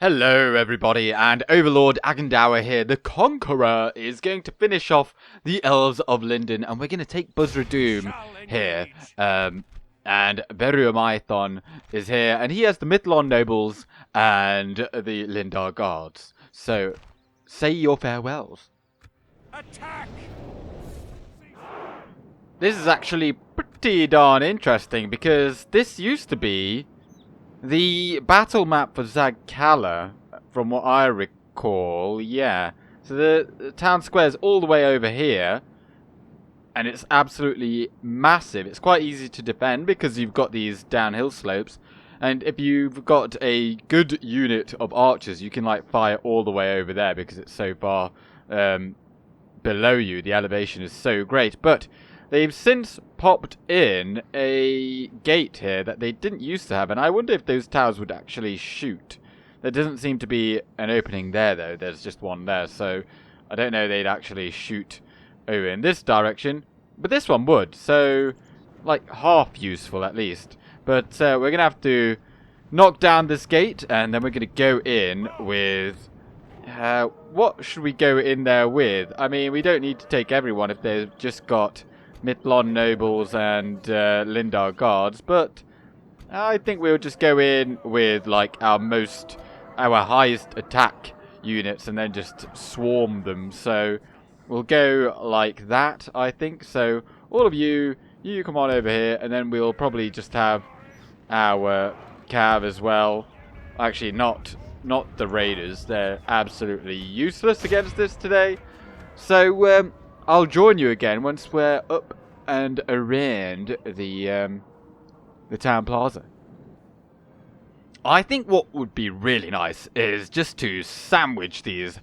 Hello everybody, and Overlord Agandaur here, the Conqueror, is going to finish off the Elves of Lindon, and we're going to take Doom here, and Beruamaithon is here, and he has the Mithlon Nobles and the Lindar Guards. So, say your farewells. Attack! This is actually pretty darn interesting, because this used to be the battle map for Zagkala, from what I recall, yeah. So the town square's all the way over here, and it's absolutely massive. It's quite easy to defend because you've got these downhill slopes, and if you've got a good unit of archers, you can like fire all the way over there because it's so far below you. The elevation is so great, but they've since popped in a gate here that they didn't used to have, and I wonder if those towers would actually shoot. There doesn't seem to be an opening there, though. There's just one there, so I don't know they'd actually shoot over in this direction. But this one would, so like half useful at least. But we're going to have to knock down this gate, and then we're going to go in with... what should we go in there with? I mean, we don't need to take everyone if they've just got Mithlon Nobles and Lindar Guards, but I think we'll just go in with like our highest attack units and then just swarm them. So we'll go like that, I think. So all of you come on over here, and then we'll probably just have our cav as well. Actually, not the raiders. They're absolutely useless against this today. So I'll join you again once we're up and around the town plaza. I think what would be really nice is just to sandwich these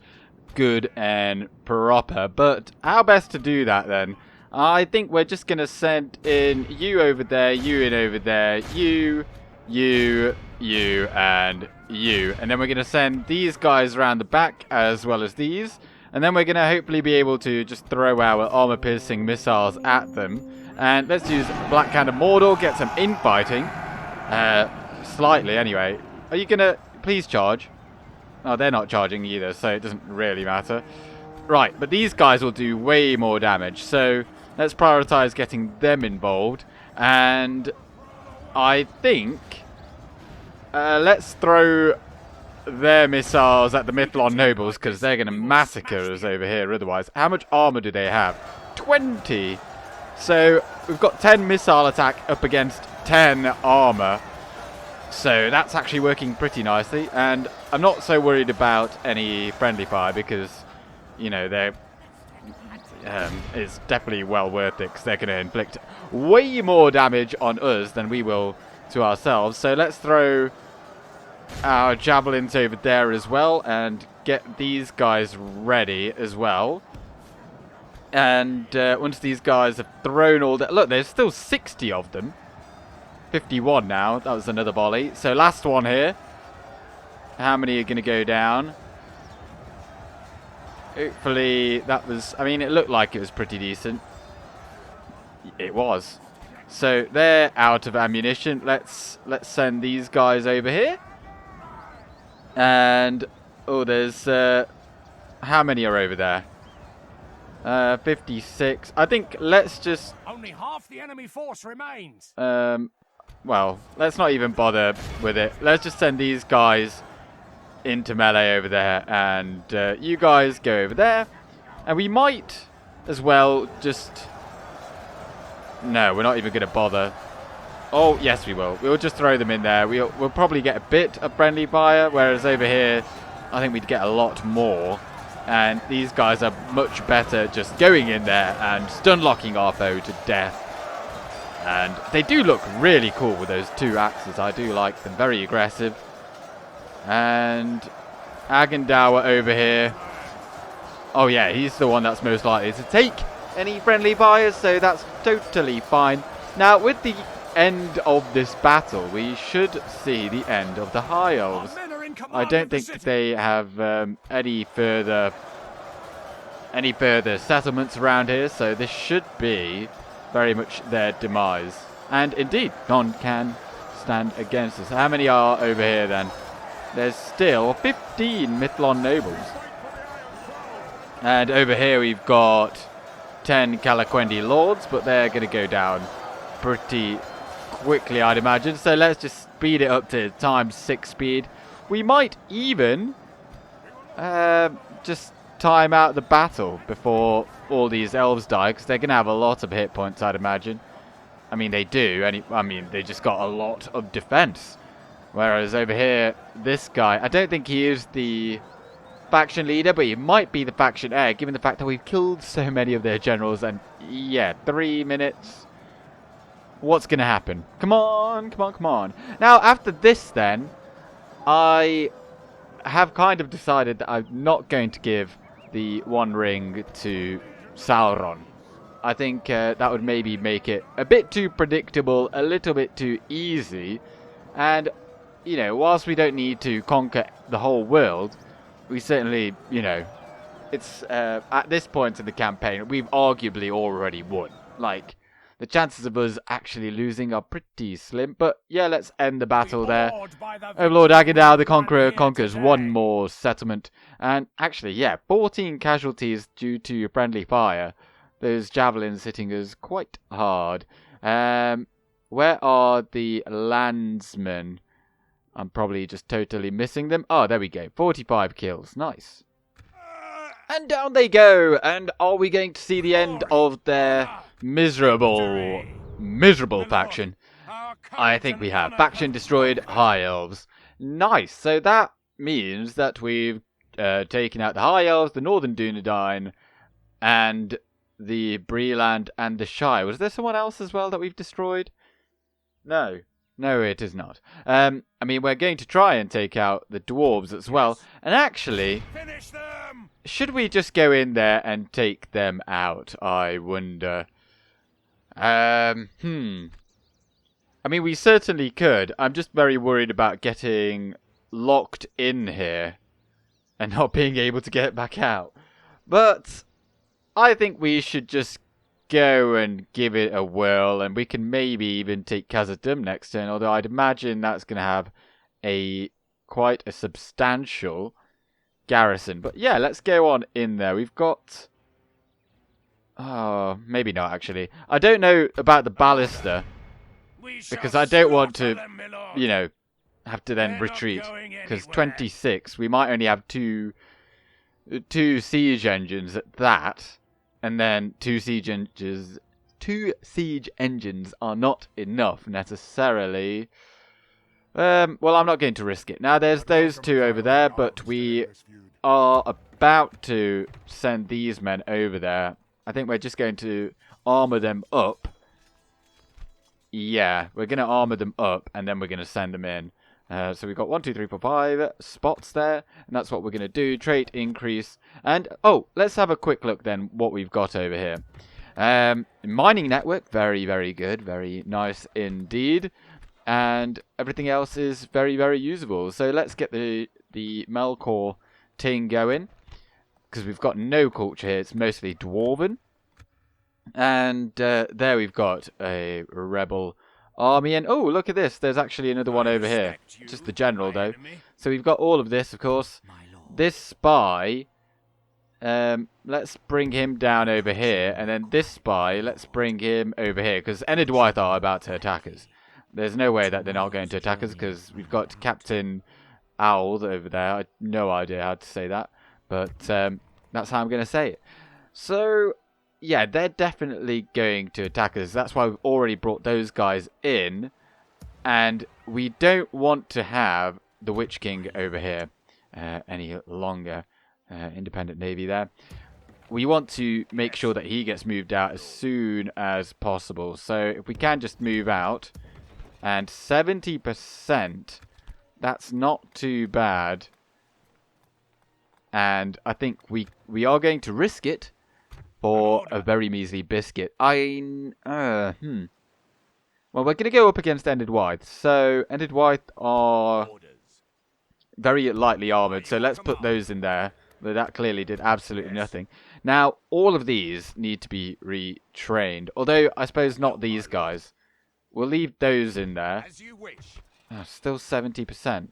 good and proper, but how best to do that then? I think we're just going to send in you over there, you in over there, you, and you. And then we're going to send these guys around the back as well as these. And then we're going to hopefully be able to just throw our armor-piercing missiles at them. And let's use Black Hand of Mordor, get some infighting. Slightly, anyway. Are you going to please charge? Oh, they're not charging either, so it doesn't really matter. Right, but these guys will do way more damage. So let's prioritize getting them involved. And I think... let's throw their missiles at the Mithlon Nobles, because they're going to massacre us over here otherwise. How much armor do they have? 20! So we've got 10 missile attack up against 10 armor. So that's actually working pretty nicely. And I'm not so worried about any friendly fire because, you know, they're... it's definitely well worth it because they're going to inflict way more damage on us than we will to ourselves. So let's throw our javelins over there as well and get these guys ready as well. And once these guys have thrown all that... Look, there's still 60 of them. 51 now. That was another volley. So last one here. How many are going to go down? Hopefully that was... I mean, it looked like it was pretty decent. It was. So they're out of ammunition. Let's send these guys over here. And, oh, there's, how many are over there? 56. I think let's just... Only half the enemy force remains. Well, let's not even bother with it. Let's just send these guys into melee over there. And you guys go over there. And we might as well just... No, we're not even going to bother. Oh, yes, we will. We'll just throw them in there. We'll probably get a bit of friendly fire, whereas over here, I think we'd get a lot more. And these guys are much better just going in there and stun-locking our foe to death. And they do look really cool with those two axes. I do like them. Very aggressive. And Agandaur over here. Oh, yeah, he's the one that's most likely to take any friendly fires, so that's totally fine. Now, with the end of this battle, we should see the end of the High Elves. I don't think they have any further settlements around here, so this should be very much their demise. And indeed, none can stand against us. How many are over here then? there's still 15 Mithlon nobles. And over here we've got 10 Calaquendi lords, but they're going to go down pretty quickly, I'd imagine. So let's just speed it up to ×6 speed. We might even just time out the battle before all these elves die, because they're going to have a lot of hit points, I'd imagine. I mean, they do. I mean, they just got a lot of defense. Whereas over here, this guy, I don't think he is the faction leader, but he might be the faction heir, given the fact that we've killed so many of their generals. And yeah, 3 minutes. What's going to happen? Come on, come on, come on. Now, after this then, I have kind of decided that I'm not going to give the One Ring to Sauron. I think that would maybe make it a bit too predictable, a little bit too easy. And, you know, whilst we don't need to conquer the whole world, we certainly, you know, it's at this point in the campaign, we've arguably already won. Like, the chances of us actually losing are pretty slim. But yeah, let's end the battle there. Overlord Agandaur the Conqueror conquers one more settlement. And actually, yeah, 14 casualties due to friendly fire. Those javelins hitting us quite hard. Where are the landsmen? I'm probably just totally missing them. Oh, there we go. 45 kills. Nice. And down they go. And are we going to see the end of their miserable faction? I think we have. Faction destroyed, High Elves. Nice. So that means that we've taken out the High Elves, the Northern Dunedain, and the Breland and the Shire. Was there someone else as well that we've destroyed? No. No, it is not. I mean, we're going to try and take out the Dwarves as well. And actually, should we just go in there and take them out, I wonder? I mean, we certainly could. I'm just very worried about getting locked in here and not being able to get back out. But I think we should just go and give it a whirl, and we can maybe even take Khazad Dum next turn, although I'd imagine that's going to have quite a substantial garrison. But yeah, let's go on in there. We've got... oh, maybe not, actually. I don't know about the ballista, because I don't want to, you know, have to then retreat. Because 26, we might only have two siege engines at that. And then two siege engines are not enough necessarily. Well, I'm not going to risk it. Now, there's those two over there, but we are about to send these men over there. I think we're just going to armor them up. Yeah, we're going to armor them up, and then we're going to send them in. So we've got 1, 2, 3, 4, 5 spots there, and that's what we're going to do. Trait increase. And, oh, let's have a quick look then what we've got over here. Mining network, very, very good. Very nice indeed. And everything else is very, very usable. So let's get the Melkor ting going, because we've got no culture here. It's mostly Dwarven. And there we've got a rebel army, and oh, look at this, there's actually another one over here, just the general though. So we've got all of this, of course. This spy, let's bring him down over here, and then this spy, let's bring him over here, because Enedwaith are about to attack us. There's no way that they're not going to attack us, because we've got Captain Owl over there. I have no idea how to say that, but that's how I'm going to say it. So yeah, they're definitely going to attack us. That's why we've already brought those guys in. And we don't want to have the Witch King over here any longer. Independent Navy there. We want to make sure that he gets moved out as soon as possible. So if we can just move out. And 70%, that's not too bad. And I think we are going to risk it for a very measly biscuit. Well, we're going to go up against Enedwaith. So, Enedwaith are very lightly armoured. So, let's put those in there. But that clearly did absolutely nothing. Now, all of these need to be retrained. Although, I suppose not these guys. We'll leave those in there. Oh, still 70%.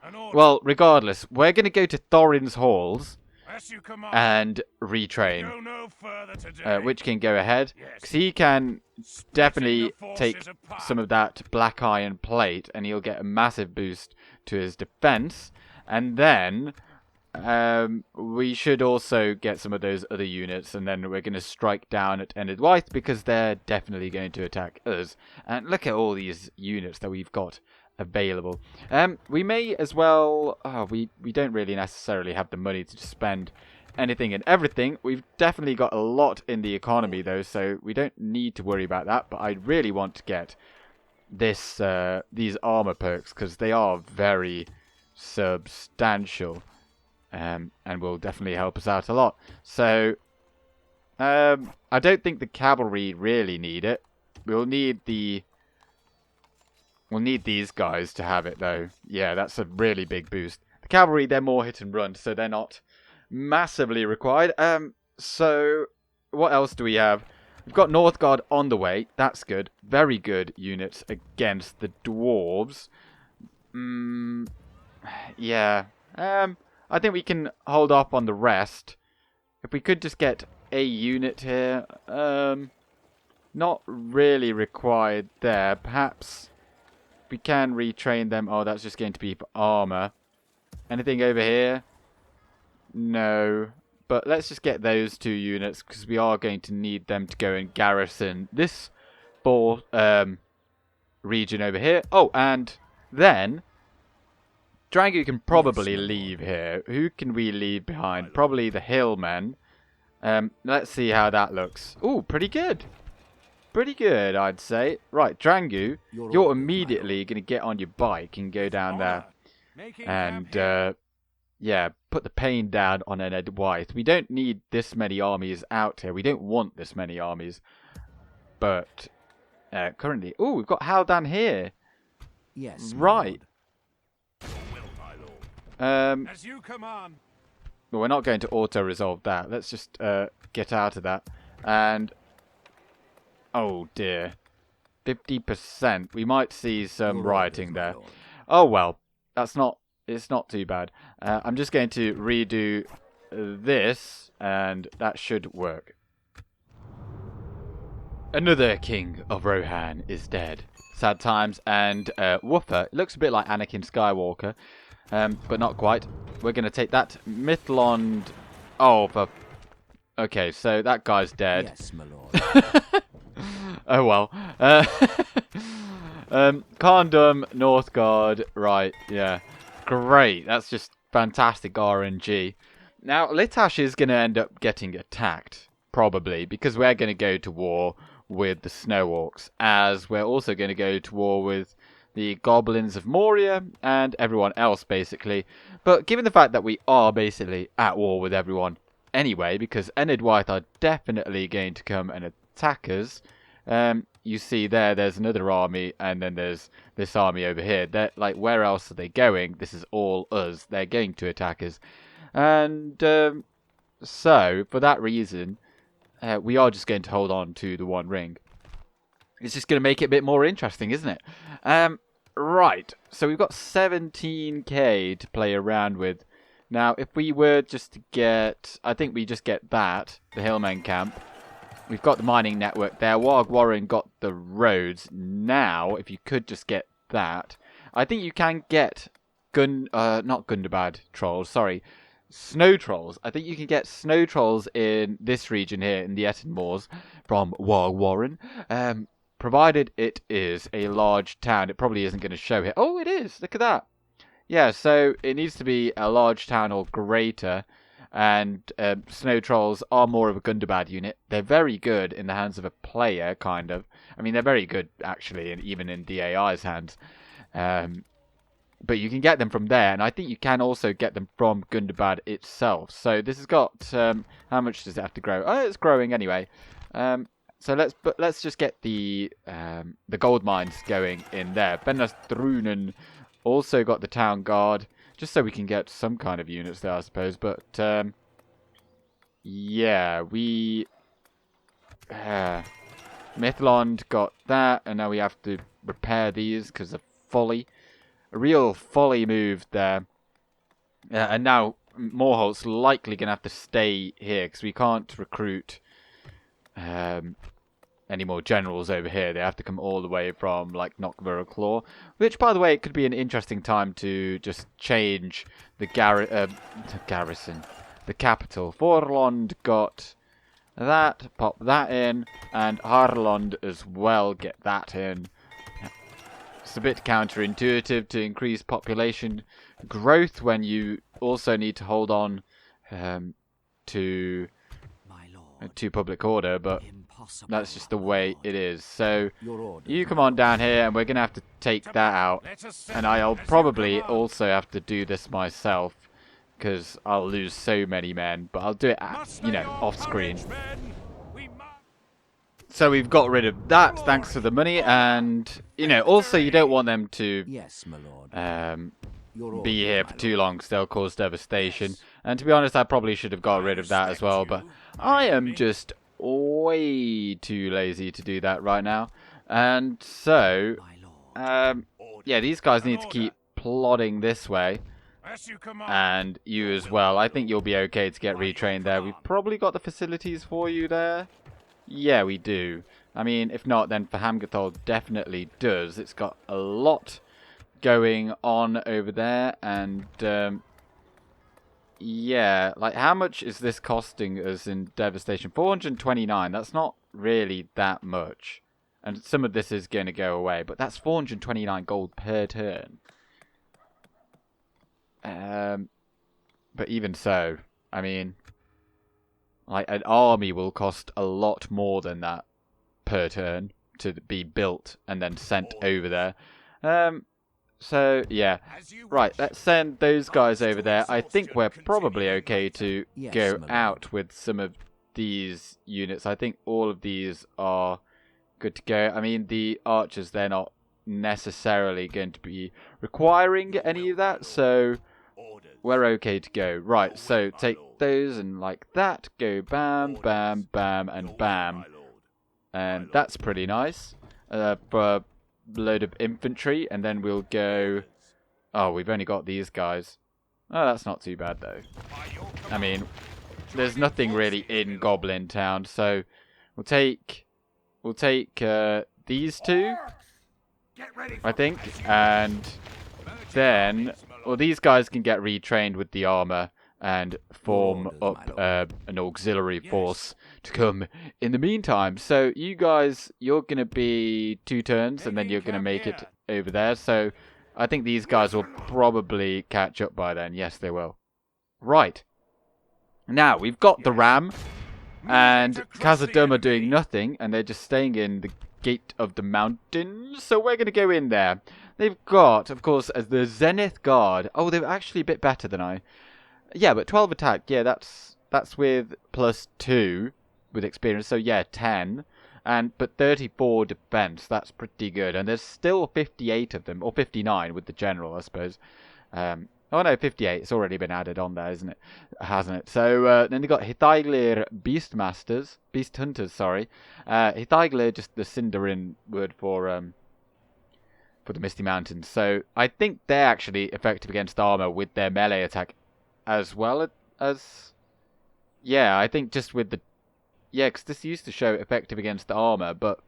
An order. Well, regardless, we're going to go to Thorin's halls As you command. and retrain. Go no further today. Which can go ahead. Yes. Because he can Splitting definitely the forces take apart. some of that black iron plate, and he'll get a massive boost to his defense. And then we should also get some of those other units, and then we're going to strike down at Enedwaith because they're definitely going to attack us. And look at all these units that we've got available. We may as well... Oh, we don't really necessarily have the money to spend anything and everything. We've definitely got a lot in the economy, though, so we don't need to worry about that. But I really want to get this these armor perks because they are very substantial. And will definitely help us out a lot. So, I don't think the cavalry really need it. We'll need these guys to have it, though. Yeah, that's a really big boost. The cavalry, they're more hit and run, so they're not massively required. So, what else do we have? We've got North Guard on the way. That's good. Very good units against the Dwarves. Yeah. I think we can hold off on the rest. If we could just get a unit here. Not really required there. Perhaps we can retrain them. Oh, that's just going to be for armor. Anything over here? No. But let's just get those 2 units because we are going to need them to go and garrison this region over here. Oh, and then Drangu can probably leave here. Who can we leave behind? Probably the hillmen. Let's see how that looks. Ooh, pretty good. Pretty good, I'd say. Right, Drangu, you're immediately going to get on your bike and go down there. And, yeah, put the pain down on Enedwaith. We don't need this many armies out here. We don't want this many armies. But, currently... Ooh, we've got Haldan here. Yes. Right. As you command. Well, we're not going to auto-resolve that. Let's just get out of that. And... Oh, dear. 50%. We might see some rioting there. Oh, well. That's not... It's not too bad. I'm just going to redo this, and that should work. Another king of Rohan is dead. Sad times. And Woofer, it looks a bit like Anakin Skywalker. But not quite. We're going to take that. Mithlond... Oh, for... Okay, so that guy's dead. Yes, my lord. Oh, well. Khazad Dum, North Guard. Right, yeah. Great. That's just fantastic RNG. Now, Litash is going to end up getting attacked. Probably. Because we're going to go to war with the Snow Orcs. As we're also going to go to war with... the goblins of Moria, and everyone else, basically. But given the fact that we are basically at war with everyone anyway, because Enedwaith are definitely going to come and attack us. You see there's another army, and then there's this army over here. They're, like, where else are they going? This is all us. They're going to attack us. And so, for that reason, we are just going to hold on to the One Ring. It's just going to make it a bit more interesting, isn't it? Right. So we've got 17k to play around with. Now, if we were just to get... I think we just get that. The Hillmen camp. We've got the mining network there. Warg Warren got the roads. Now, if you could just get that. I think you can get... not Gundabad trolls. Sorry. Snow trolls. I think you can get snow trolls in this region here. In the Etten Moors. From Warg Warren. Provided it is a large town. It probably isn't going to show here. Oh, it is. Look at that. Yeah, so it needs to be a large town or greater. And snow trolls are more of a Gundabad unit. They're very good in the hands of a player, kind of. I mean, they're very good, actually, and even in DAI's hands. But you can get them from there. And I think you can also get them from Gundabad itself. So this has got... how much does it have to grow? Oh, it's growing anyway. So let's just get the gold mines going in there. Benastrunen also got the town guard, just so we can get some kind of units there, I suppose. But yeah, we Mithlond got that, and now we have to repair these because of folly. a real folly move there. And now Morholt's likely going to have to stay here because we can't recruit any more generals over here. They have to come all the way from like Knockborough Claw, which, by the way, it could be an interesting time to just change the garrison, the capital. Forlond got that, pop that in, and Harlond as well, get that in. It's a bit counterintuitive to increase population growth when you also need to hold on to public order, but that's just the way it is. So you come on down here, and we're going to have to take that out. And I'll probably also have to do this myself, because I'll lose so many men. But I'll do it, off screen. So we've got rid of that, thanks to the money. And, also you don't want them to be here for too long, because they'll cause devastation. And to be honest, I probably should have got rid of that as well. But I am just way too lazy to do that right now. And so, these guys need to keep plodding this way. And you as well. I think you'll be okay to get retrained there. We've probably got the facilities for you there. Yeah, we do. I mean, if not, then for Hamgathol definitely does. It's got a lot going on over there. And, yeah, like, how much is this costing us in devastation? 429. That's not really that much. And some of this is going to go away. But that's 429 gold per turn. But even so, I mean, like, an army will cost a lot more than that per turn to be built and then sent over there. So, yeah. Right, let's send those guys over there. I think we're probably okay to go out with some of these units. I think all of these are good to go. I mean, the archers, they're not necessarily going to be requiring any of that, so we're okay to go. Right, so take those and like that. Go bam, bam, bam, and bam. And that's pretty nice. For a load of infantry. And then we'll go... Oh, we've only got these guys. Oh, that's not too bad, though. I mean, there's nothing really in Goblin Town. So we'll take these two, I think. And then... Well, these guys can get retrained with the armor and form up an auxiliary force to come in the meantime. So you guys, you're going to be 2 turns, and then you're going to make it over there. So I think these guys will probably catch up by then. Yes, they will. Right. Now, we've got the ram, and Khazad Dum are doing nothing, and they're just staying in the Gate of the Mountains. So we're going to go in there. They've got, of course, as the Zenith Guard. Oh, they're actually a bit better than I. Yeah, but 12 attack. Yeah, that's with +2 with experience. So yeah, 10. But 34 defense. That's pretty good. And there's still 58 of them, or 59 with the general, I suppose. Oh no, 58. It's already been added on there, isn't it? Hasn't it? So then they've got Hithaglir Beast Hunters. Sorry, Hithaglir, just the Sindarin word for the Misty Mountains. So I think they're actually effective against armor with their melee attack, as well as, yeah, I think just with the, yeah, because this used to show effective against the armor, but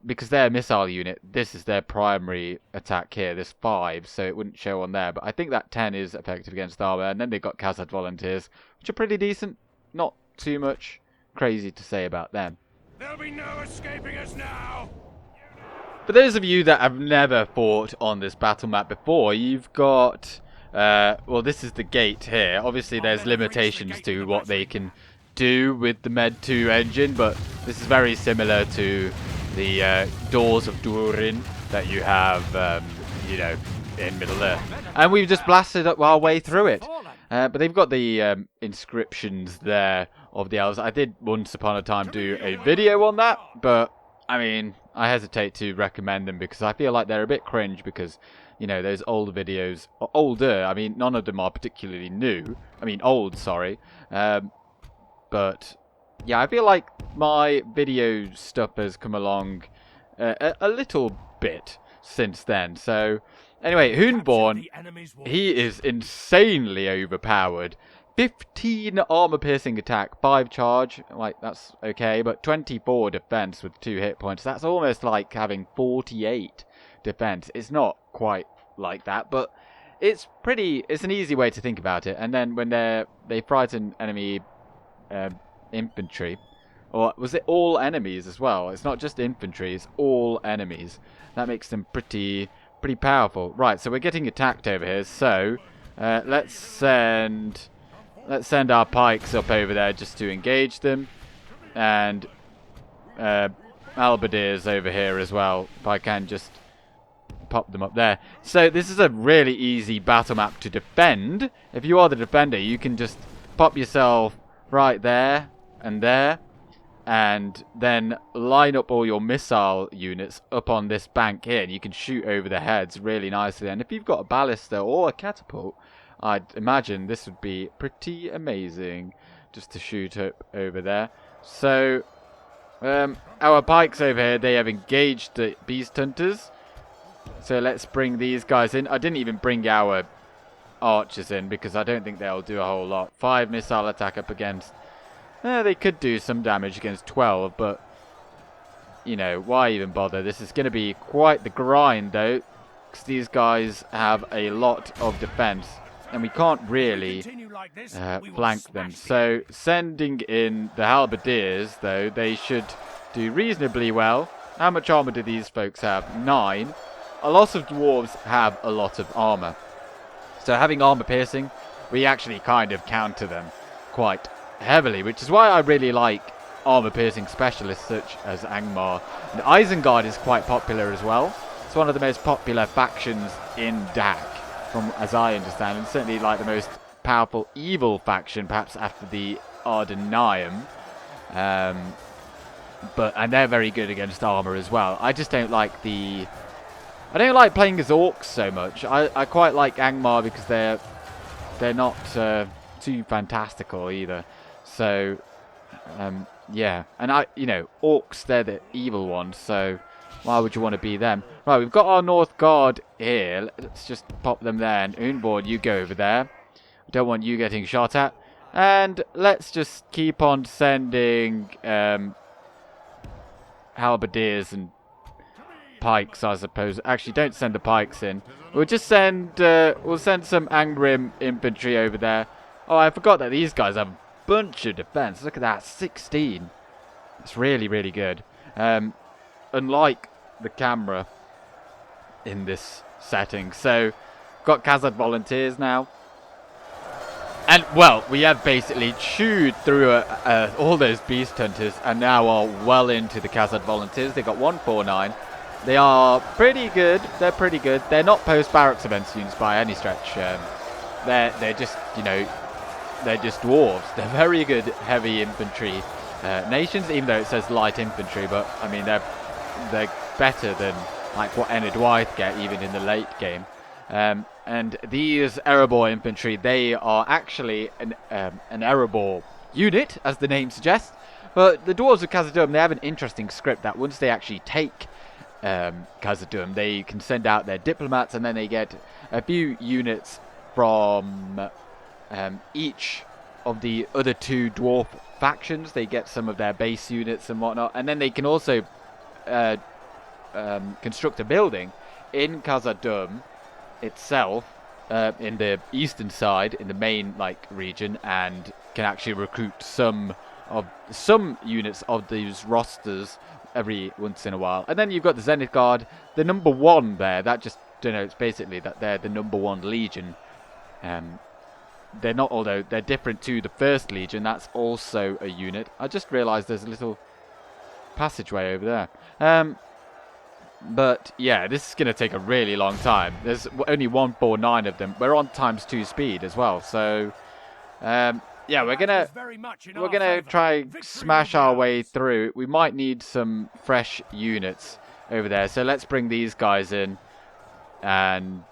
because they're a missile unit, this is their primary attack here, this 5, so it wouldn't show on there. But I think that 10 is effective against armor, and then they've got Khazad Volunteers, which are pretty decent. Not too much crazy to say about them. There'll be no escaping us now. For those of you that have never fought on this battle map before, you've got, well, this is the gate here. Obviously, there's limitations to what they can do with the Med 2 engine, but this is very similar to the doors of Durin that you have, in Middle-earth. And we've just blasted up our way through it. But they've got the inscriptions there of the elves. I did once upon a time do a video on that, but, I mean, I hesitate to recommend them because I feel like they're a bit cringe because, those old videos, older, I mean, none of them are particularly new. I mean, old, sorry. But, yeah, I feel like my video stuff has come along a little bit. since then. So, anyway, Hoonborn, he is insanely overpowered. 15 armor-piercing attack, 5 charge, like, that's okay, but 24 defense with 2 hit points. That's almost like having 48 defense. It's not quite like that, but it's an easy way to think about it. And then when they frighten enemy infantry, or was it all enemies as well? It's not just infantry, it's all enemies. That makes them pretty powerful. Right, so we're getting attacked over here, so let's send our pikes up over there just to engage them, and halberdiers over here as well, if I can just pop them up there. So this is a really easy battle map to defend. If you are the defender, you can just pop yourself right there, and then line up all your missile units up on this bank here, and you can shoot over the heads really nicely. And if you've got a ballista or a catapult, I'd imagine this would be pretty amazing just to shoot up over there. So our pikes over here, they have engaged the beast hunters. So let's bring these guys in. I didn't even bring our archers in because I don't think they'll do a whole lot. 5 missile attack up against... they could do some damage against 12, but... You know, why even bother? This is going to be quite the grind, though, because these guys have a lot of defense, and we can't really flank them. So, sending in the halberdiers, though, they should do reasonably well. How much armor do these folks have? 9. A lot of dwarves have a lot of armor. So having armor piercing, we actually kind of counter them quite heavily, which is why I really like armor piercing specialists such as Angmar. And Isengard is quite popular as well. It's one of the most popular factions in DAC, from as I understand, and certainly like the most powerful evil faction, perhaps after the Ardenaeum. And they're very good against armor as well. I just don't like I don't like playing as orcs so much. I quite like Angmar because they're not too fantastical either. So yeah, and orcs, they're the evil ones, so why would you want to be them? Right, we've got our North Guard here. Let's just pop them there, and Unborn, you go over there. I don't want you getting shot at. And let's just keep on sending halberdiers and pikes, I suppose. Actually, don't send the pikes in. We'll just send some Angrim infantry over there. Oh, I forgot that these guys have a bunch of defense. Look at that, 16. It's really, really good. Unlike the camera in this setting. So, got Khazad volunteers now. And, well, we have basically chewed through all those beast hunters and now are well into the Khazad volunteers. They got 149. They are pretty good. They're pretty good. They're not post-barracks events units by any stretch. They're just, they're just dwarves. They're very good heavy infantry nations, even though it says light infantry. But, I mean, they're better than, like, what Enedwaith get even in the late game. And these Erebor infantry, they are actually an Erebor unit, as the name suggests. But the Dwarves of Khazad Dum, they have an interesting script that once they actually take Khazad Dum, they can send out their diplomats, and then they get a few units from each of the other 2 dwarf factions. They get some of their base units and whatnot, and then they can also construct a building in Khazad Dum itself, in the eastern side, in the main region, and can actually recruit some units of these rosters every once in a while. And then you've got the Zenith Guard, the number 1 there. That just denotes basically that they're the number 1 legion. They're not, although they're different to the 1st Legion. That's also a unit. I just realised there's a little passageway over there. But yeah, this is going to take a really long time. There's only 149 of them. We're on ×2 speed as well. So yeah, we're gonna try smash our way through. We might need some fresh units over there. So let's bring these guys in and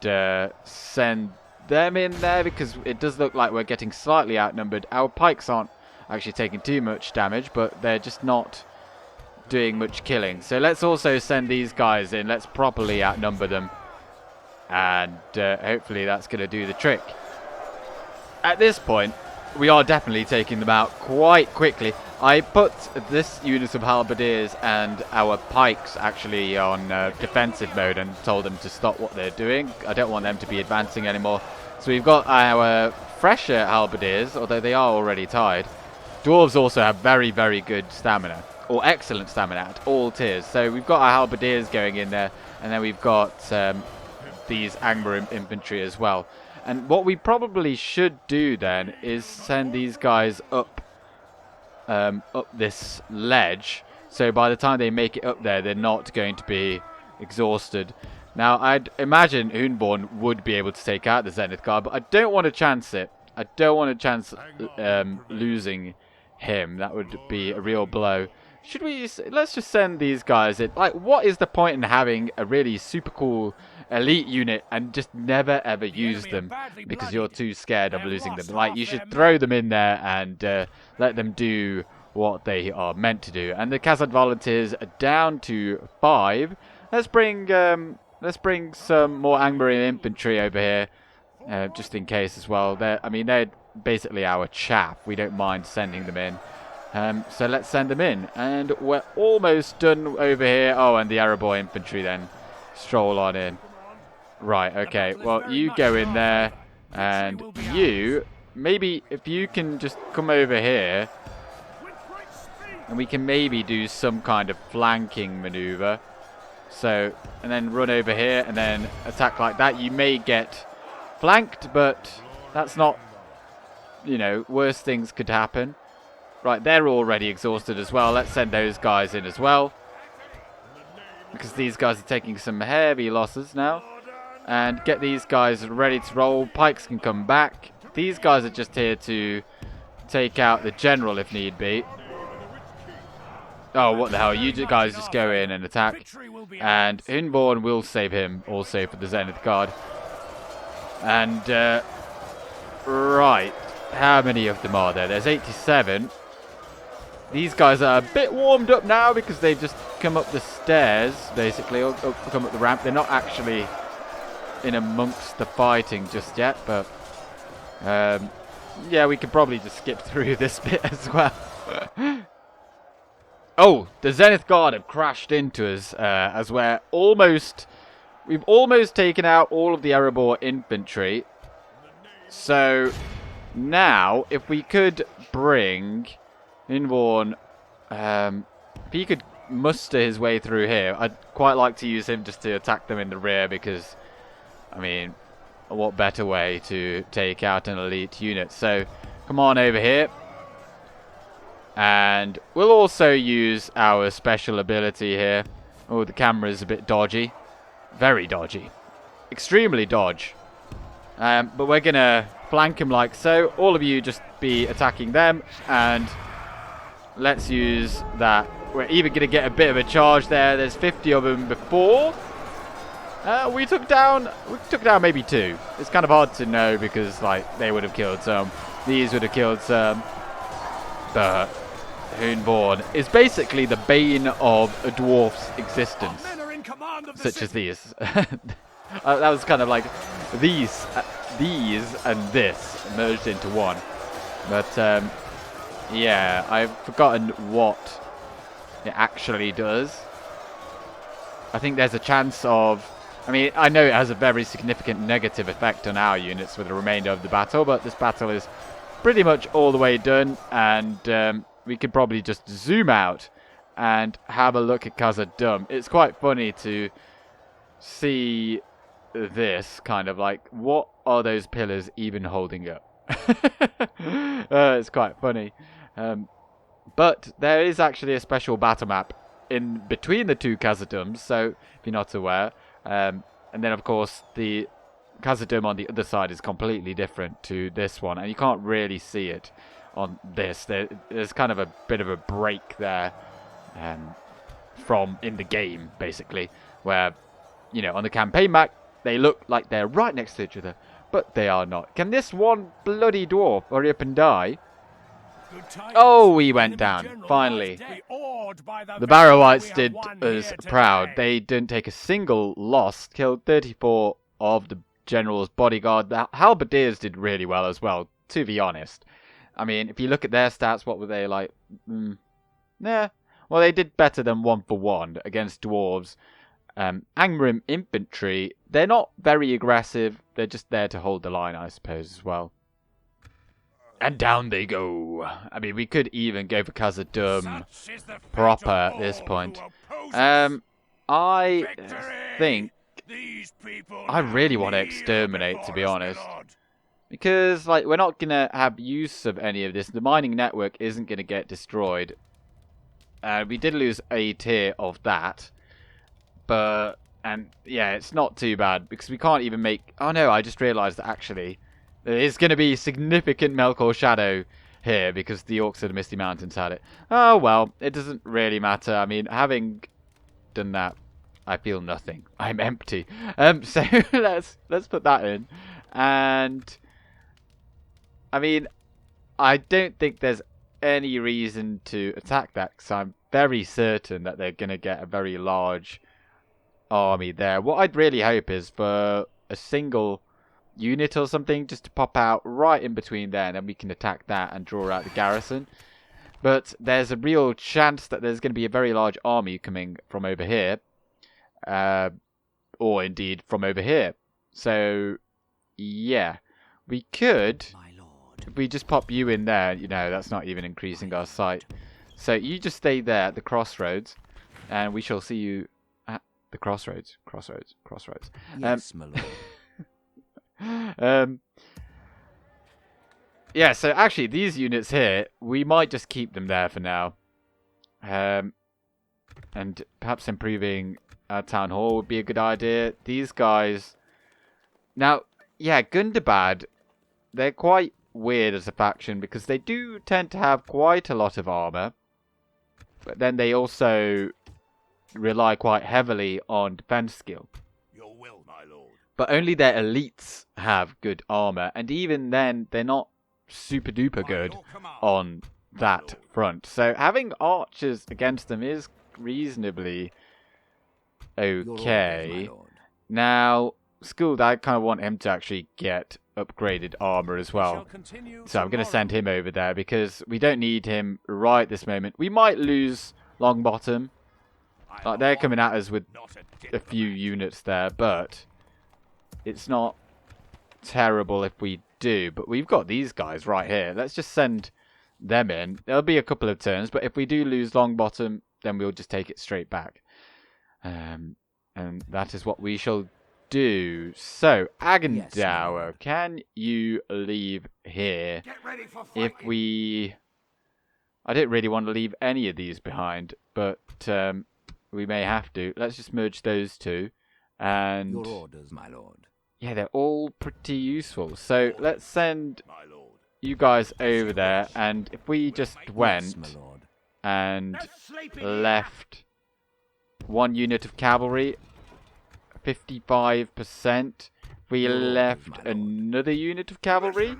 send them in there, because it does look like we're getting slightly outnumbered. Our pikes aren't actually taking too much damage, but they're just not doing much killing. So let's also send these guys in. Let's properly outnumber them. And hopefully that's going to do the trick. At this point, we are definitely taking them out quite quickly. I put this unit of halberdiers and our pikes actually on defensive mode and told them to stop what they're doing. I don't want them to be advancing anymore. So we've got our fresher halberdiers, although they are already tied. Dwarves also have very, very good stamina, or excellent stamina at all tiers. So we've got our halberdiers going in there, and then we've got these Angmar infantry as well. And what we probably should do then is send these guys up this ledge, so by the time they make it up there, they're not going to be exhausted. Now, I'd imagine Unborn would be able to take out the Zenith Guard, but I don't want to chance it. I don't want to chance losing him. That would be a real blow. Should we... Let's just send these guys in. Like, what is the point in having a really super cool elite unit and just never ever use them because you're too scared of losing them? Like, you should throw them in there and let them do what they are meant to do. And the Khazad volunteers are down to 5. Let's bring some more Angmar infantry over here, just in case as well. They're basically our chaff. We don't mind sending them in. So let's send them in. And we're almost done over here. Oh, and the Arabor infantry then stroll on in. Right, okay. Well, you go in there. And you, maybe if you can just come over here. And we can maybe do some kind of flanking maneuver. So, and then run over here and then attack like that. You may get flanked, but that's not, you know, worse things could happen. Right, they're already exhausted as well. Let's send those guys in as well, because these guys are taking some heavy losses now. And get these guys ready to roll. Pikes can come back. These guys are just here to take out the general if need be. Oh, what the hell. You guys just go in and attack. And Unborn will save him also for the Zenith Guard. And, right. How many of them are there? There's 87. These guys are a bit warmed up now because they've just come up the stairs, basically, or come up the ramp. They're not actually in amongst the fighting just yet, but yeah, we could probably just skip through this bit as well. Oh, the Zenith Guard have crashed into us as we've almost taken out all of the Arabor infantry. So now, if we could bring Inborn, if he could muster his way through here, I'd quite like to use him just to attack them in the rear because, I mean, what better way to take out an elite unit? So, come on over here. And we'll also use our special ability here. Oh, the camera's a bit dodgy. Very dodgy. Extremely dodge. But we're going to flank him like so. All of you just be attacking them. And let's use that. We're even going to get a bit of a charge there. There's 50 of them before. We took down maybe 2. It's kind of hard to know because, like, they would have killed some. These would have killed some. But Unborn is basically the bane of a dwarf's existence. Such as these. That was kind of like these and this merged into one. But yeah, I've forgotten what it actually does. I think there's a chance of... I mean, I know it has a very significant negative effect on our units for the remainder of the battle, but this battle is pretty much all the way done, and we could probably just zoom out and have a look at Khazad Dum. It's quite funny to see this kind of like, what are those pillars even holding up? It's quite funny. But there is actually a special battle map in between the two Khazad Dums, so if you're not aware. And then, of course, the Khazad Dum on the other side is completely different to this one, and you can't really see it on this. There's kind of a bit of a break there from in the game, basically, where, you know, on the campaign map, they look like they're right next to each other, but they are not. Can this one bloody dwarf hurry up and die? Good tidings. Oh, we went Enemy down. general Finally. lies dead. Be awed by the The victory Barrow-wights we have did won us here proud. today. They didn't take a single loss. Killed 34 of the general's bodyguard. The halberdiers did really well as well, to be honest. I mean, if you look at their stats, what were they like? Nah. Well, they did better than 1-for-1 against dwarves. Angmar infantry, they're not very aggressive. They're just there to hold the line, I suppose, as well. And down they go. I mean, we could even go for Khazad Dum Such is the fate proper of at this all point. who oppose us. I Victory! think These people I now really want to kneel exterminate, to before be us, honest. my lord. Because, like, we're not going to have use of any of this. The mining network isn't going to get destroyed. We did lose a tier of that. But, and yeah, it's not too bad. Because we can't even make... Oh no, I just realised that actually there is going to be significant Melkor shadow here. Because the Orcs of the Misty Mountains had it. Oh well, it doesn't really matter. I mean, having done that, I feel nothing. I'm empty. So let's put that in. And... I mean, I don't think there's any reason to attack that because I'm very certain that they're going to get a very large army there. What I'd really hope is for a single unit or something just to pop out right in between there, and then we can attack that and draw out the garrison. But there's a real chance that there's going to be a very large army coming from over here, or indeed from over here. So, yeah, we could... If we just pop you in there, you know, that's not even increasing our sight. So you just stay there at the crossroads, and we shall see you at the crossroads. Crossroads. Yes, my lord. Yeah, so actually, these units here, we might just keep them there for now. And perhaps improving our town hall would be a good idea. These guys... Now, yeah, Gundabad, they're quite weird as a faction because they do tend to have quite a lot of armor, but then they also rely quite heavily on defense skill. Your will, my lord. But only their elites have good armor, and even then they're not super duper good on that front. So having archers against them is reasonably okay. Now, Skuld, I kind of want him to actually get upgraded armor as well. So I'm going to send him over there because we don't need him right this moment. We might lose Longbottom. Like, they're coming at us with a few units there, but it's not terrible if we do. But we've got these guys right here. Let's just send them in. There'll be a couple of turns, but if we do lose Longbottom, then we'll just take it straight back. And that is what we shall do. So, Agandaur, yes, can you leave here? If we... I don't really want to leave any of these behind, but we may have to. Let's just merge those two. And your orders, my lord. Yeah, they're all pretty useful. So, let's send you guys over there, and if we just went and left one unit of cavalry, 55%. We left another unit of cavalry,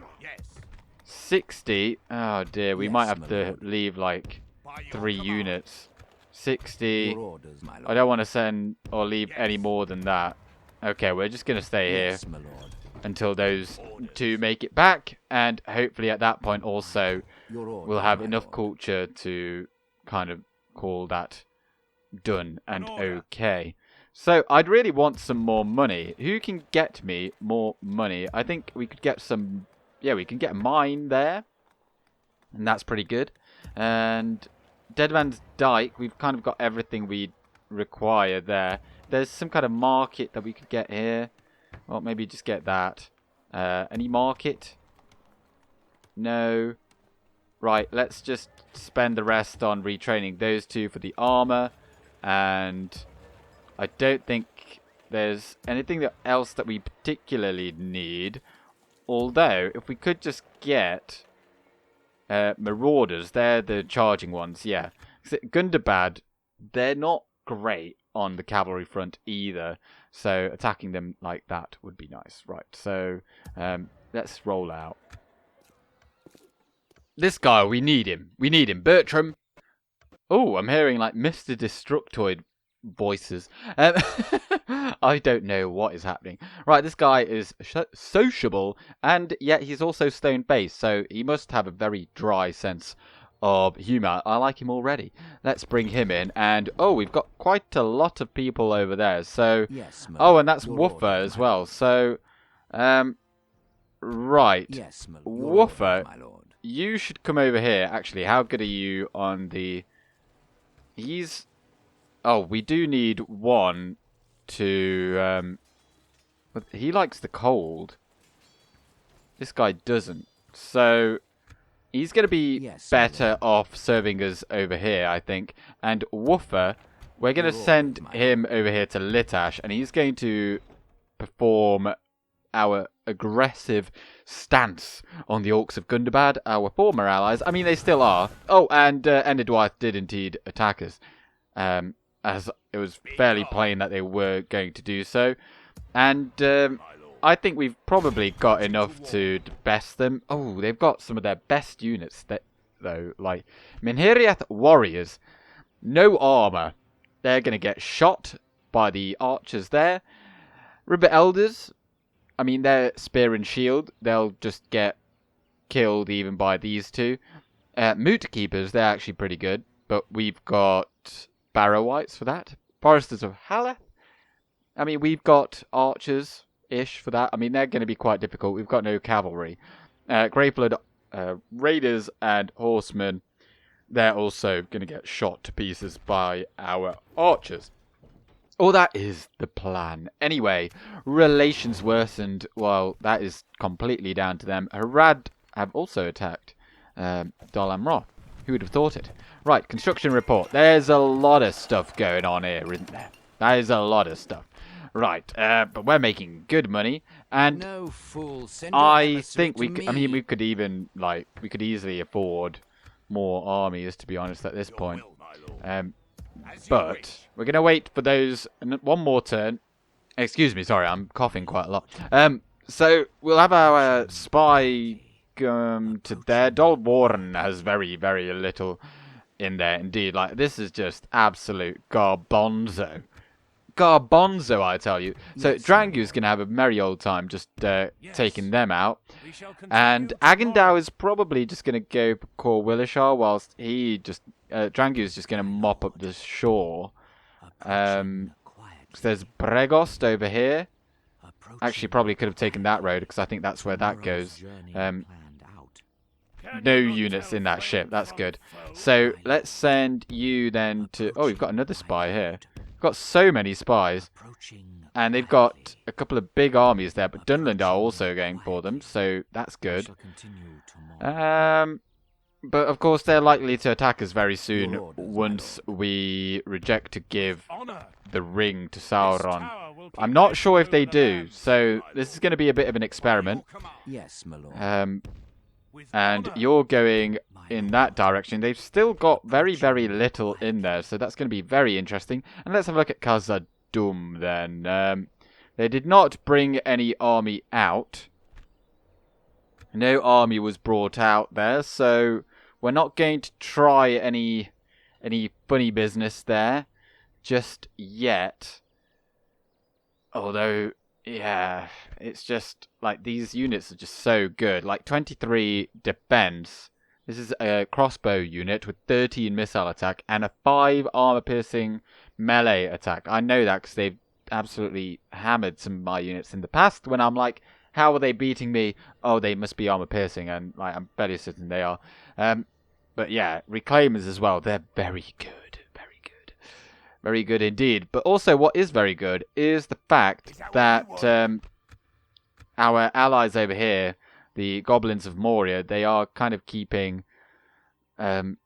60. Oh dear, we might have to leave like 3 units. 60. I don't want to send or leave any more than that. Okay, we're just going to stay here until those two make it back, and hopefully at that point also we'll have enough culture to kind of call that done and okay. So, I'd really want some more money. Who can get me more money? I think we could get some... Yeah, we can get a mine there. And that's pretty good. And Deadman's Dyke, we've kind of got everything we require there. There's some kind of market that we could get here. Well, maybe just get that. Any market? No. Right, let's just spend the rest on retraining those two for the armor. And... I don't think there's anything else that we particularly need. Although, if we could just get Marauders, they're the charging ones, yeah. Gundabad, they're not great on the cavalry front either. So attacking them like that would be nice. Right, so let's roll out. this guy, we need him. We need him. Bertram. Oh, I'm hearing like Mr. Destructoid voices. I don't know what is happening. Right, this guy is sociable, and yet he's also stone-based, so he must have a very dry sense of humour. I like him already. Let's bring him in, and oh, we've got quite a lot of people over there. So, Yes, my oh, lord. and that's Your Woofer order, as my well. lord. So, right, Yes, your Woofer, orders, my lord. you should come over here. Actually, how good are you on the? He's. Oh, we do need one to. But he likes the cold. This guy doesn't. So he's going to be Yes, my better lord. off serving us over here, I think. And Woofer, we're going to Your send orders, my him over here to Litash, and he's going to perform our aggressive stance on the Orcs of Gundabad, our former allies. I mean, they still are. Oh, and Enedwaith did indeed attack us. As it was fairly plain that they were going to do so. And I think we've probably got enough to best them. Oh, they've got some of their best units, though. Like, Minhiriath Warriors. No armor. They're going to get shot by the archers there. River Elders. I mean, they're spear and shield. They'll just get killed even by these two. Moot Keepers, they're actually pretty good. But we've got Barrow Whites for that. Foresters of Haleth. I mean, we've got archers-ish for that. I mean, they're going to be quite difficult. We've got no cavalry. Greyflood Raiders and Horsemen, they're also going to get shot to pieces by our archers. Oh, that is the plan. Anyway, relations worsened. Well, that is completely down to them. Harad have also attacked Dol Amroth. Who would have thought it? Right, construction report. There's a lot of stuff going on here, isn't there? That is a lot of stuff. Right, but we're making good money, and No fool. Send your I emissary think to we. I mean, we could even we could easily afford more armies, to be honest, at this Your point. will, my lord. As you But wish. we're gonna wait for those one more turn. Excuse me, sorry, I'm coughing quite a lot. So we'll have our spy to there. Dol Warren has very, very little in there indeed. Like, this is just absolute garbonzo. Garbonzo, I tell you. So Yes, my Drangu's going to have a merry old time just taking them out. We shall continue And tomorrow. Agandaur is probably just going to go for Cor Willishar, whilst he just... Drangu is just going to mop up the shore. Approaching So there's Bregost over here. Approaching Actually, probably could have taken that road, because I think that's where that tomorrow's goes. journey planned out. Can No you not units tell in that friend ship. That's from good. foe? So let's send you then to... Oh, we've got another spy here. We've got so many spies. Approaching And they've got quietly. a couple of big armies there, but Dunland are also going for them, so that's I good. shall continue tomorrow. But of course they're likely to attack us very soon Your orders, my once we reject to give Honor. the ring to This Sauron. tower will keep I'm not my sure if foe they the do, lands, so my this is lord. going to be a bit of an By experiment. your command. Yes, my lord. With And honor. you're going My in lord. that direction. They've still got very, very little in there, so that's going to be very interesting. And let's have a look at Khazad Dum then. They did not bring any army out. No army was brought out there, so we're not going to try any funny business there just yet. Although, yeah, it's just like these units are just so good. Like 23 defense. This is a crossbow unit with 13 missile attack and a 5 armor-piercing melee attack. I know that because they've absolutely hammered some of my units in the past when I'm like, how are they beating me? Oh, they must be armor-piercing, and like I'm fairly certain they are. But yeah, Reclaimers as well, they're very good. Very good. Very good indeed. But also what is very good is the fact that our allies over here, the Goblins of Moria, they are kind of keeping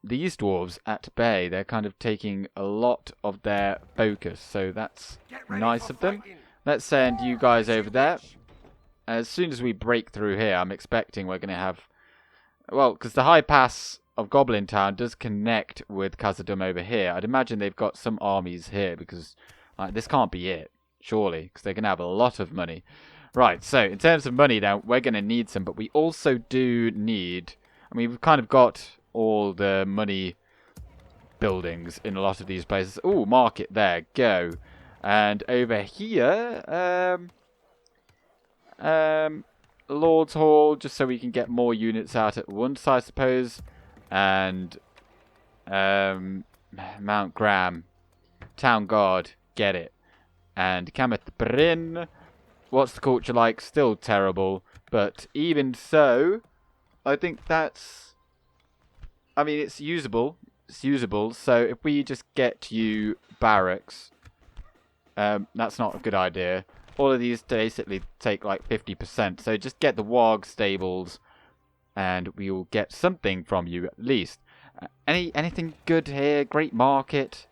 these dwarves at bay. They're kind of taking a lot of their focus, so that's nice of them. Let's send you guys over there. As soon as we break through here, I'm expecting we're going to have... Well, because the high pass of Goblin Town does connect with Khazad Dum over here. I'd imagine they've got some armies here, because this can't be it, surely, because they're going to have a lot of money. Right, so in terms of money now, we're going to need some, but we also do need... I mean, we've kind of got all the money buildings in a lot of these places. Ooh, market there, go. And over here, Lord's Hall, just so we can get more units out at once, I suppose. And Mount Graham, Town Guard, get it. And Kameth Bryn, what's the culture like? Still terrible, but even so, I think that's, I mean, it's usable. It's usable. So if we just get you barracks, that's not a good idea. All of these basically take like 50%. So just get the Warg stables, and we will get something from you at least. Anything good here? Great market.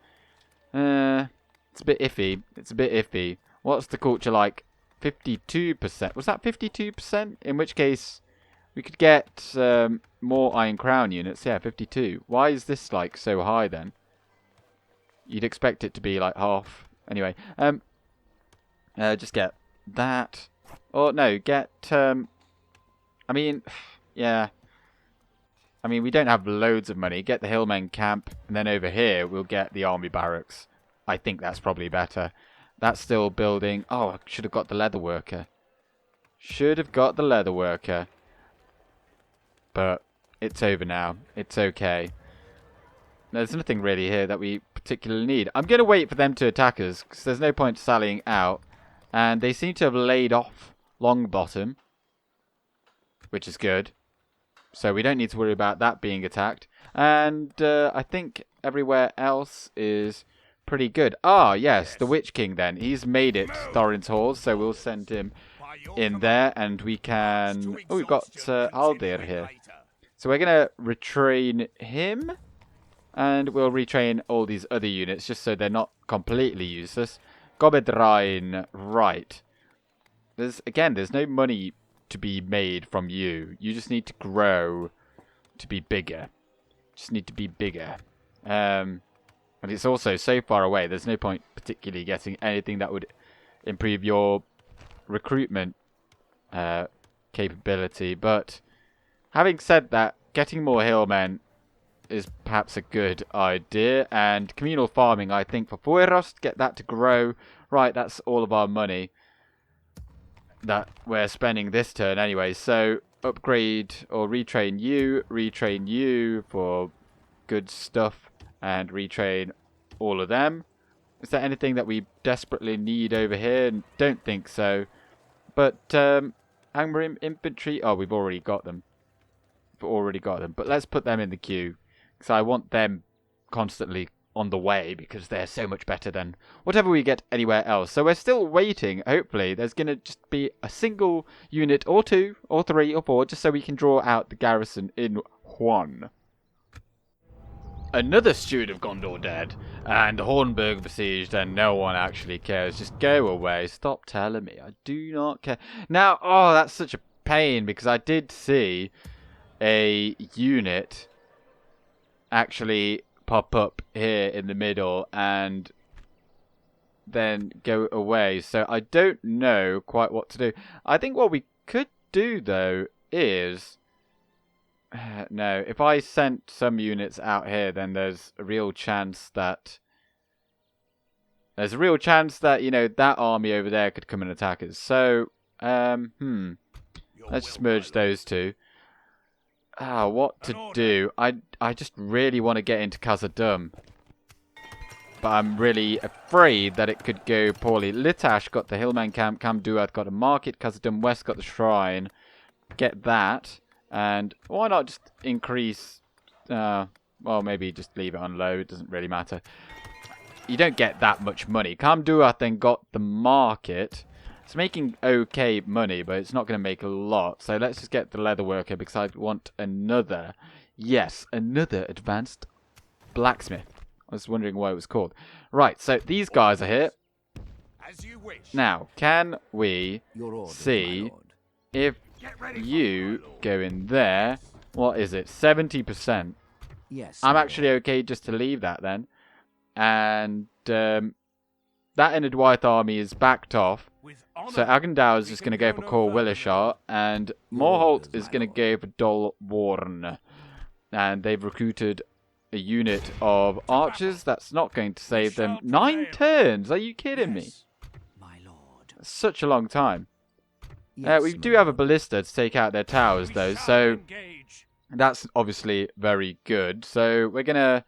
It's a bit iffy. It's a bit iffy. What's the culture like? 52%. Was that 52%? In which case, we could get more Iron Crown units. Yeah, 52. Why is this like so high then? You'd expect it to be like half. Anyway, just get that. Or no, get. I mean, yeah. I mean, we don't have loads of money. Get the Hillmen camp, and then over here we'll get the army barracks. I think that's probably better. That's still building. Oh, I should have got the leather worker. Should have got the leather worker. But it's over now. It's okay. There's nothing really here that we particularly need. I'm going to wait for them to attack us, because there's no point sallying out. And they seem to have laid off Longbottom, which is good. So we don't need to worry about that being attacked. And I think everywhere else is pretty good. Ah, yes, the Witch King then. He's made it Thorin's Halls, so we'll send him in there. And we can... Oh, we've got Aldir here. So we're going to retrain him. And we'll retrain all these other units, just so they're not completely useless. Gobedrain, right. There's no money to be made from you. You just need to grow to be bigger. Just need to be bigger. And it's also so far away, there's no point particularly getting anything that would improve your recruitment capability. But having said that, getting more hillmen is perhaps a good idea. And communal farming, I think, for Foyrost, get that to grow. Right, that's all of our money that we're spending this turn anyway. So upgrade or retrain you for good stuff, and retrain all of them. Is there anything that we desperately need over here? Don't think so. But Angmar infantry, oh, we've already got them. But let's put them in the queue, because I want them constantly on the way, because they're so much better than whatever we get anywhere else. So we're still waiting. Hopefully there's going to just be a single unit or two or three or four, just so we can draw out the garrison in one. Another steward of Gondor dead, and Hornburg besieged, and no one actually cares. Just go away. Stop telling me. I do not care. Now, oh, that's such a pain, because I did see a unit actually pop up here in the middle and then go away. So I don't know quite what to do. I think what we could do, though, is... no, if I sent some units out here, then there's a real chance that... you know, that army over there could come and attack us. So, let's just merge those two. What to do? I just really want to get into Khazad Dum, but I'm really afraid that it could go poorly. Litash got the Hillman camp, Camduath got a market, Khazad Dum West got the shrine. Get that, and why not just increase... well, maybe just leave it on low, it doesn't really matter. You don't get that much money. Camduath then got the market. It's making okay money, but it's not going to make a lot. So let's just get the leather worker, because I want another... Yes, another advanced blacksmith. I was wondering why it was called. Right, so these guys are here. As you wish. Now, can we see if you go in there? What is it? 70%. Yes. I'm actually okay just to leave that then. And that Enedwaith army is backed off. With So honor, Agandaur is we just can going to go go for no Cor further, Willishar, and Morholt is going to go for Dolwarn. And they've recruited a unit of archers. That's not going to save them. shall 9 prevail. turns? Are you kidding me? Yes. My lord. That's such a long time. Yes, We my do have a lord. ballista to take out their towers, We though, shall so engage. that's obviously very good. So we're going to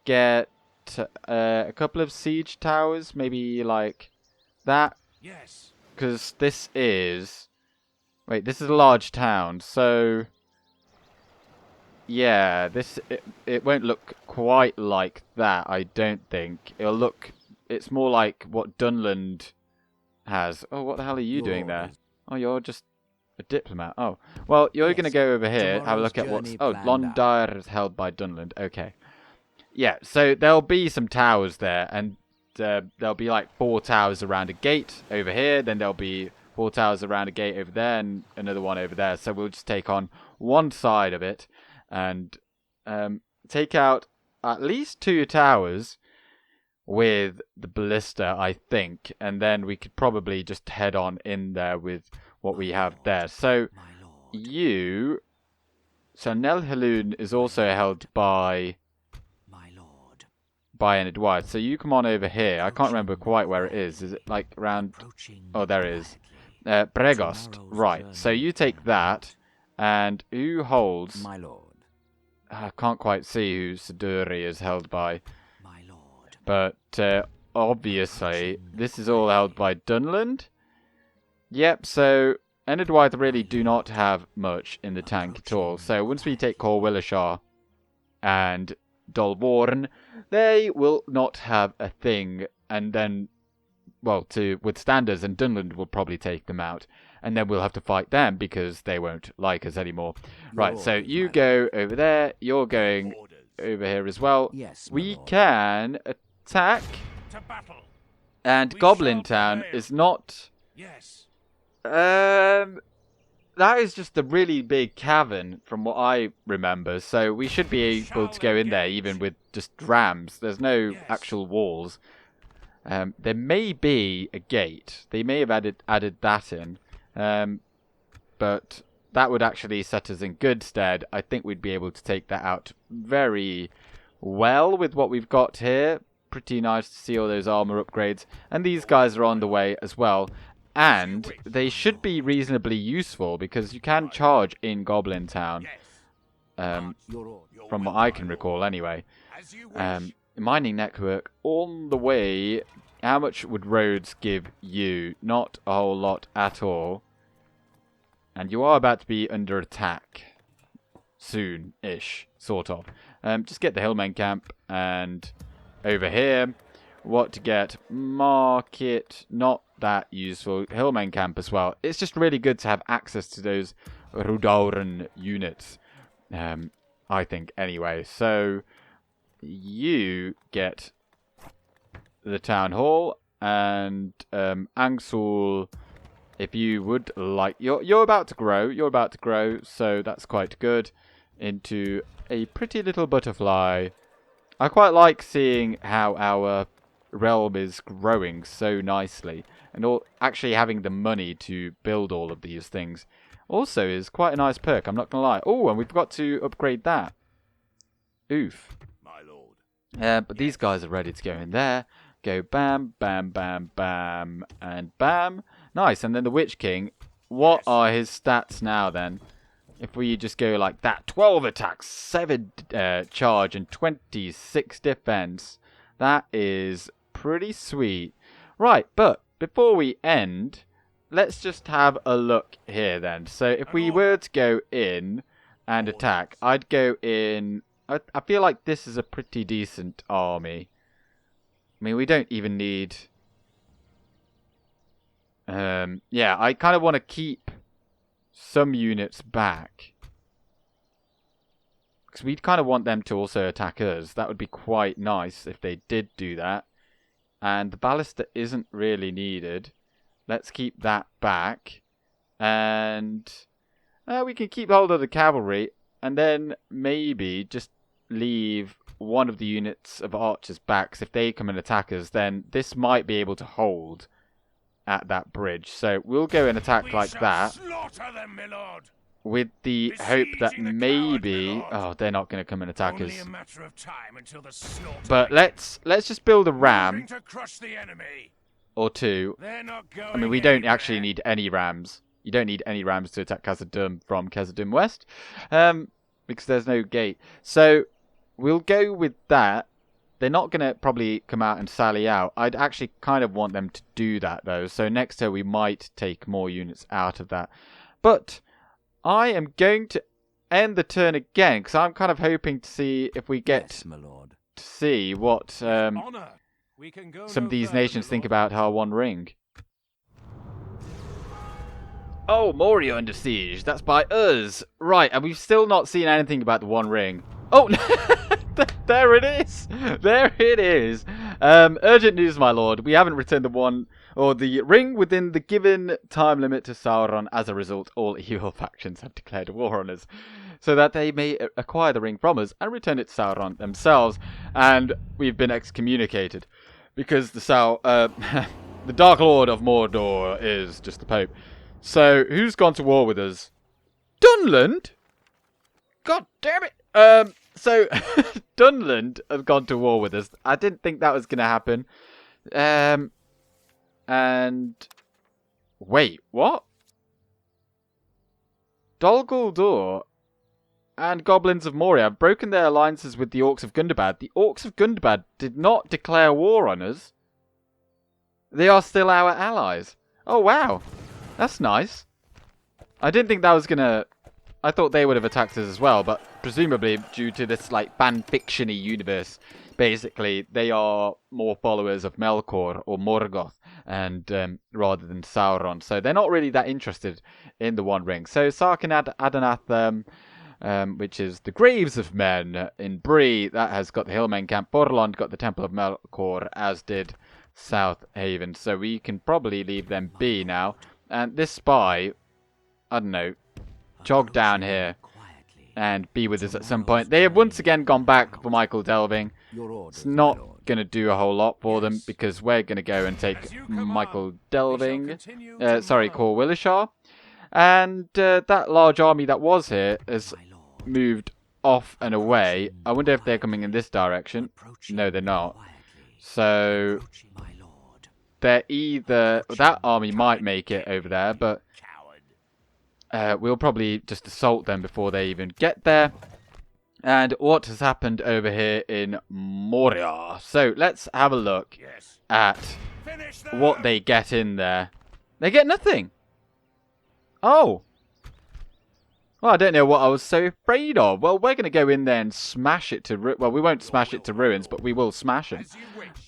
get a couple of siege towers, maybe like that, Yes. because this is... Wait, this is a large town, so... Yeah, it won't look quite like that, I don't think. It'll look... It's more like what Dunland has. Oh, what the hell are you Your doing there? orders. Oh, you're just a diplomat. Oh, well, you're Yes. going to go over here, have a Tomorrow's look at what's... journey Oh, planned out. Londire is held by Dunland. Okay. Yeah, so there'll be some towers there, and there'll be like 4 towers around a gate over here, then there'll be 4 towers around a gate over there, and another one over there. So we'll just take on one side of it, and take out at least 2 towers with the ballista, I think, and then we could probably just head on in there with what we have there. So My lord. so Nelhalun is also held by My lord. Enedwaith. So you come on over here. I can't remember quite where it is. Is it like around... Approaching Oh, there it is. quietly. Bregost. Tomorrow's Right. So journey you take planned that. And who holds... My lord. I can't quite see who Siduri is held by. My lord. But obviously, this is all held by Dunland. Yep, so Enedwaith really do not have much in the tank at all. So once we take Cor Willishar and Dolwarn, they will not have a thing. And then, well, to withstand us, and Dunland will probably take them out. And then we'll have to fight them because they won't like us anymore. Right, so orders, you my go over there. You're going Orders. over here as well. Yes, my We lord. can attack, To battle. and We Goblin shall Town prevail. is not... Yes. That is just a really big cavern from what I remember, so we should be able to go in there even with just rams. There's no Yes. actual walls. There may be a gate. They may have added that in. But that would actually set us in good stead. I think we'd be able to take that out very well with what we've got here. Pretty nice to see all those armor upgrades. And these guys are on the way as well. And they should be reasonably useful because you can charge in Goblin Town. Yes. Your order. From what I can recall anyway. As you wish. Mining network on the way. How much would roads give you? Not a whole lot at all. And you are about to be under attack. Soon-ish, sort of. Just get the Hillmen camp. And over here, what to get? Market, not that useful. Hillmen camp as well. It's just really good to have access to those Rudauran units. I think, anyway. So, you get the town hall. And Angsul... If you would like, you're about to grow. You're about to grow, so that's quite good. Into a pretty little butterfly. I quite like seeing how our realm is growing so nicely, and actually having the money to build all of these things. Also, is quite a nice perk. I'm not gonna lie. Oh, and we've got to upgrade that. Oof. My lord. But these guys are ready to go in there. Go bam, bam, bam, bam, and bam. Nice, and then the Witch King. What are his stats now then? If we just go like that. 12 attacks, 7 charge, and 26 defense. That is pretty sweet. Right, but before we end, let's just have a look here then. So if we were to go in and attack, I'd go in... I feel like this is a pretty decent army. I mean, we don't even need... yeah, I kind of want to keep some units back. Because we kind of want them to also attack us. That would be quite nice if they did do that. And the ballista isn't really needed. Let's keep that back. And we can keep hold of the cavalry. And then maybe just leave one of the units of archers back. 'Cause if they come and attack us, then this might be able to hold. at that bridge. So we'll go and attack like that, Slaughter them, my lord. with the hope that Besieging the maybe... coward, my lord. Oh, they're not going to come and attack Only us. a matter of time until the slaughter. But let's just build a ram Moving to crush the enemy. or two. They're not going I mean, we don't anywhere. actually need any rams. You don't need any rams to attack Khazad Dum from Khazad Dum West, because there's no gate. So we'll go with that. They're not going to probably come out and sally out. I'd actually kind of want them to do that, though. So next turn we might take more units out of that. But I am going to end the turn again, because I'm kind of hoping to see if we get Yes, my lord. to see what Honor. We can go some no of these further, nations my think lord. about our One Ring. Oh, Moria under siege. That's by us. Right, and we've still not seen anything about the One Ring. Oh, there it is. There it is. Urgent news, my lord. We haven't returned the one or the ring within the given time limit to Sauron. As a result, all evil factions have declared war on us, so that they may acquire the ring from us and return it to Sauron themselves. And we've been excommunicated because the the Dark Lord of Mordor is just the Pope. So who's gone to war with us? Dunland? God damn it! So Dunland have gone to war with us. I didn't think that was going to happen. And wait, what? Dol Guldur and Goblins of Moria have broken their alliances with the Orcs of Gundabad. The Orcs of Gundabad did not declare war on us. They are still our allies. Oh wow, that's nice. I didn't think that was gonna... I thought they would have attacked us as well, but presumably due to this like fan-fiction-y universe, basically they are more followers of Melkor or Morgoth, and rather than Sauron. So they're not really that interested in the One Ring. So Sarkin Adanath, which is the Graves of Men in Bree, that has got the Hillmen Camp. Borlond got the Temple of Melkor, as did South Haven. So we can probably leave them be now. And this spy, I don't know, jog down here and be with us at some point. They have once again gone back for Michael Delving. It's not going to do a whole lot for them, because we're going to go and take Michael Delving. Sorry, Cor Willishar. And that large army that was here has moved off and away. I wonder if they're coming in this direction. No, they're not. So they're either... That army might make it over there, but... we'll probably just assault them before they even get there. And what has happened over here in Moria? So let's have a look at what they get in there. They get nothing. Oh. Well, I don't know what I was so afraid of. Well, we're going to go in there and smash it to... Well, we won't smash it to ruins, but we will smash them.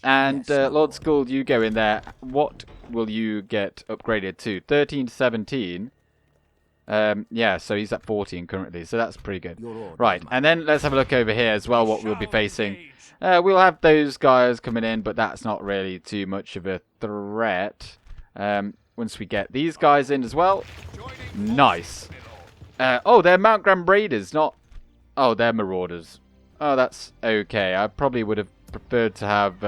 And Lord Skuld, you go in there. What will you get upgraded to? 13 to 17. Yeah, so he's at 14 currently, so that's pretty good. Right, and then let's have a look over here as well, what we'll be facing. We'll have those guys coming in, but that's not really too much of a threat. Once we get these guys in as well. Nice. Oh, they're Mount Graham Raiders, not... Oh, they're Marauders. Oh, that's okay. I probably would have preferred to have...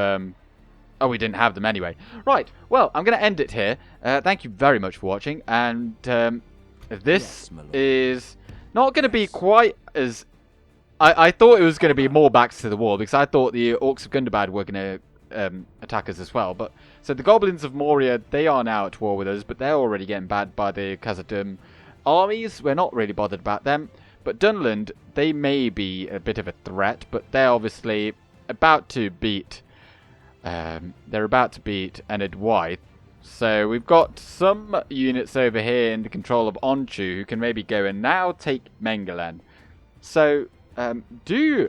Oh, we didn't have them anyway. Right, well, I'm going to end it here. Thank you very much for watching, and... this is not going to be quite as... I thought it was going to be more backs to the wall, because I thought the Orcs of Gundabad were going to attack us as well. But so the Goblins of Moria, they are now at war with us, but they're already getting bad by the Khazad Dum armies. We're not really bothered about them. But Dunland, they may be a bit of a threat, but they're obviously about to beat... they're about to beat Enedwaith. So we've got some units over here in the control of Onchu who can maybe go and now take Mengeland. So do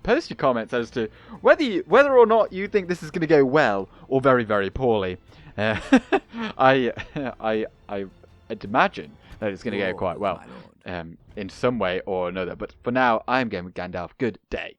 post your comments as to whether or not you think this is going to go well or very, very poorly. I'd imagine that it's going to go quite well in some way or another. But for now, I'm going with Gandalf. Good day.